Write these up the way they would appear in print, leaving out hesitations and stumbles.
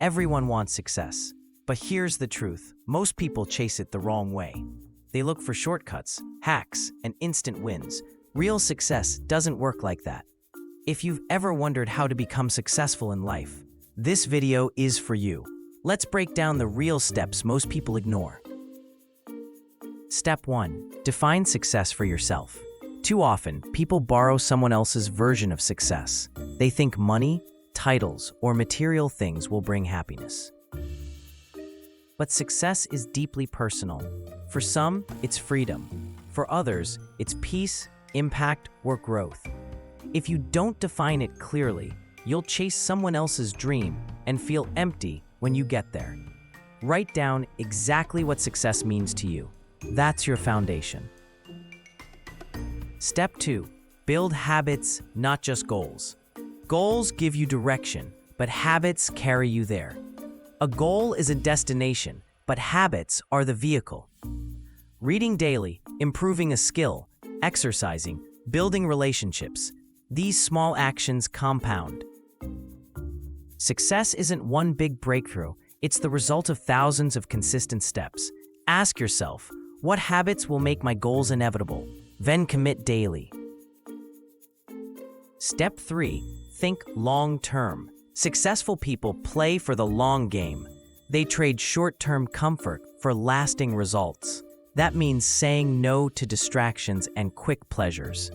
Everyone wants success. But here's the truth. Most people chase it the wrong way. They look for shortcuts, hacks, and instant wins. Real success doesn't work like that. If you've ever wondered how to become successful in life, this video is for you. Let's break down the real steps most people ignore. Step 1. Define success for yourself. Too often, people borrow someone else's version of success. They think money, titles, or material things will bring happiness. But success is deeply personal. For some, it's freedom. For others, it's peace, impact, or growth. If you don't define it clearly, you'll chase someone else's dream and feel empty when you get there. Write down exactly what success means to you. That's your foundation. Step 2. Build habits, not just goals. Goals give you direction, but habits carry you there. A goal is a destination, but habits are the vehicle. Reading daily, improving a skill, exercising, building relationships. These small actions compound. Success isn't one big breakthrough, it's the result of thousands of consistent steps. Ask yourself, what habits will make my goals inevitable? Then commit daily. Step 3. Think long-term. Successful people play for the long game. They trade short-term comfort for lasting results. That means saying no to distractions and quick pleasures.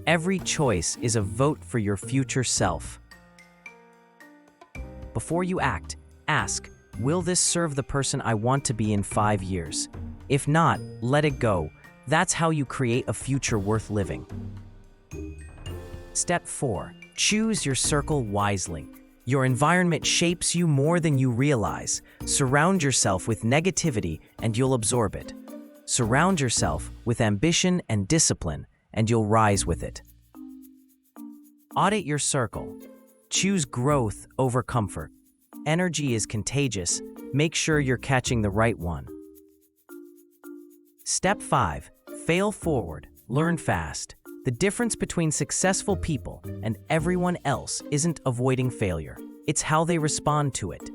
Every choice is a vote for your future self. Before you act, ask, will this serve the person I want to be in 5 years? If not, let it go. That's how you create a future worth living. Step 4. Choose your circle wisely. Your environment shapes you more than you realize. Surround yourself with negativity and you'll absorb it. Surround yourself with ambition and discipline and you'll rise with it. Audit your circle. Choose growth over comfort. Energy is contagious. Make sure you're catching the right one. Step 5. Fail forward. Learn fast. The difference between successful people and everyone else isn't avoiding failure. It's how they respond to it.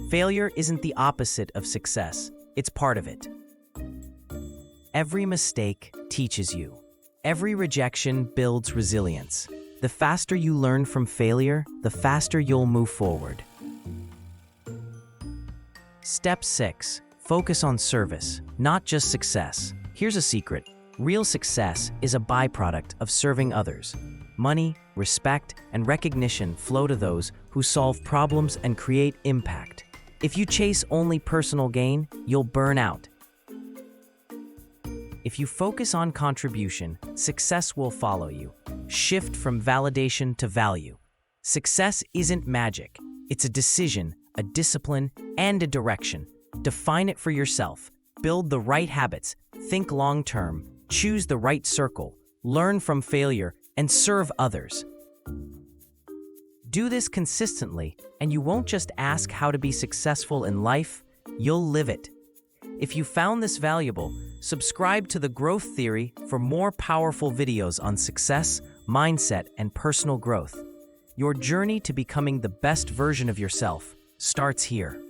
Failure isn't the opposite of success. It's part of it. Every mistake teaches you. Every rejection builds resilience. The faster you learn from failure, the faster you'll move forward. Step 6. Focus on service, not just success. Here's a secret. Real success is a byproduct of serving others. Money, respect, and recognition flow to those who solve problems and create impact. If you chase only personal gain, you'll burn out. If you focus on contribution, success will follow you. Shift from validation to value. Success isn't magic. It's a decision, a discipline, and a direction. Define it for yourself. Build the right habits. Think long-term. Choose the right circle. Learn from failure and serve others. Do this consistently, and you won't just ask how to be successful in life, you'll live it. If you found this valuable, subscribe to The Growth Theory for more powerful videos on success, mindset, and personal growth. Your journey to becoming the best version of yourself starts here.